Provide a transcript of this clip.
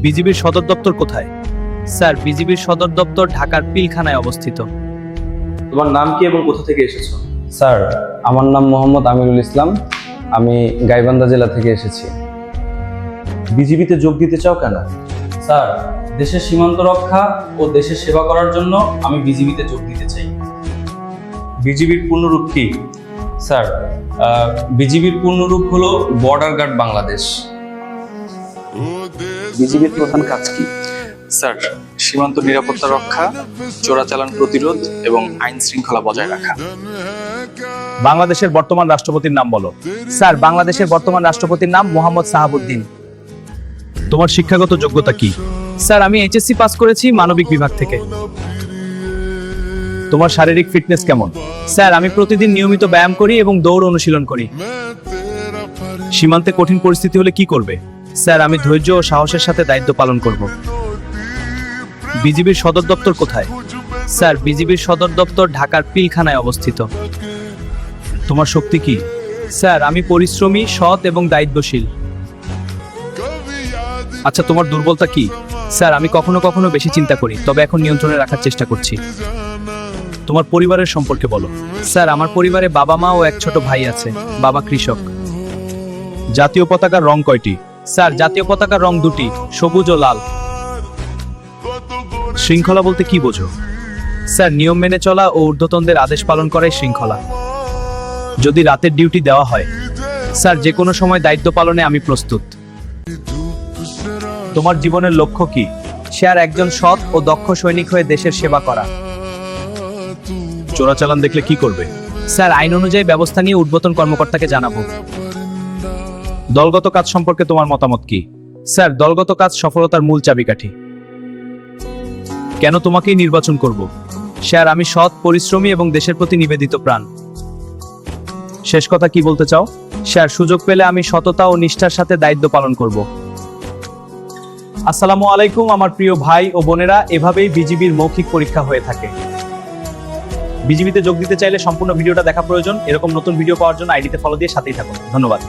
বিজিবির সদর দপ্তর কোথায়? স্যার, বিজিবির সদর দপ্তর ঢাকার পিলখানায় অবস্থিত। তোমার নাম কি এবং কোথা থেকে এসেছো? স্যার, আমার নাম মোহাম্মদ আমিরুল ইসলাম। আমি গাইবান্ধা জেলা থেকে এসেছি। বিজিবিতে যোগ দিতে চাও কেন? স্যার, দেশের সীমান্ত রক্ষা ও দেশের সেবা করার জন্য আমি বিজিবিতে যোগ দিতে চাই। বিজিবির পূর্ণরূপ কি? স্যার, বিজিবির পূর্ণরূপ হলো বর্ডার গার্ড বাংলাদেশ। বিজিবির প্রধান কাজ কি? স্যার, সীমান্ত নিরাপত্তা রক্ষা, চোরাচালান প্রতিরোধ এবং আইন শৃঙ্খলা বজায় রাখা। বাংলাদেশের বর্তমান রাষ্ট্রপতির নাম বলো। স্যার, বাংলাদেশের বর্তমান রাষ্ট্রপতির নাম মোহাম্মদ সাহাবুদ্দিন। তোমার শিক্ষাগত যোগ্যতা কি? স্যার, আমি এইচএসসি পাস করেছি মানবিক বিভাগ থেকে। তোমার শারীরিক ফিটনেস কেমন? স্যার, আমি প্রতিদিন নিয়মিত ব্যায়াম করি এবং দৌড় অনুশীলন করি। সীমান্তে কঠিন পরিস্থিতি হলে কি করবে? স্যার, আমি ধৈর্য ও সাহসের সাথে দায়িত্ব পালন করব। বিজিবির সদর দপ্তর কোথায়? স্যার, বিজিবির সদর দপ্তর ঢাকার পিলখানায় অবস্থিত। তোমার শক্তি কি? স্যার, আমি পরিশ্রমী, সৎ এবং দায়িত্বশীল। আচ্ছা, তোমার দুর্বলতা কি? স্যার, আমি কখনো কখনো বেশি চিন্তা করি, তবে এখন নিয়ন্ত্রণে রাখার চেষ্টা করছি। তোমার পরিবারের সম্পর্কে বলো। স্যার, আমার পরিবারে বাবা মা ও এক ছোট ভাই আছে। বাবা কৃষক। জাতীয় পতাকার রং কয়টি? স্যার, জাতীয় পতাকার রং দুটি, সবুজ ও লাল। শৃঙ্খলা বলতে কি বোঝো? স্যার, নিয়ম মেনে চলা ও ঊর্ধ্বতনদের আদেশ পালন করাই শৃঙ্খলা। যদি রাতের ডিউটি দেওয়া হয়? স্যার, যে কোনো সময় দায়িত্ব পালনে আমি প্রস্তুত। তোমার জীবনের লক্ষ্য কি? স্যার, একজন সৎ ও দক্ষ সৈনিক হয়ে দেশের সেবা করা। চোরাচালান দেখলে কি করবে? স্যার, আইন অনুযায়ী ব্যবস্থা নিয়ে ঊর্ধ্বতন কর্মকর্তাকে জানাবো। দলগত কাজ সম্পর্কে তোমার মতামত কি? স্যার, দলগত কাজ সফলতার মূল চাবিকাঠি। কেন তোমাকেই নির্বাচন করব? স্যার, আমি সৎ, পরিশ্রমী এবং দেশের প্রতি নিবেদিত প্রাণ। শেষ কথা কি বলতে চাও? স্যার, সুযোগ পেলে আমি সততা ও নিষ্ঠার সাথে দায়িত্ব পালন করব। আসসালামু আলাইকুম আমার প্রিয় ভাই ও বোনেরা, এভাবেই বিজিবির মৌখিক পরীক্ষা হয়ে থাকে। বিজিবিতে যোগ দিতে চাইলে সম্পূর্ণ ভিডিওটা দেখা প্রয়োজন। এরকম নতুন ভিডিও পাওয়ার জন্য আইডিতে ফলো দিয়ে সাথেই থাকুন। ধন্যবাদ।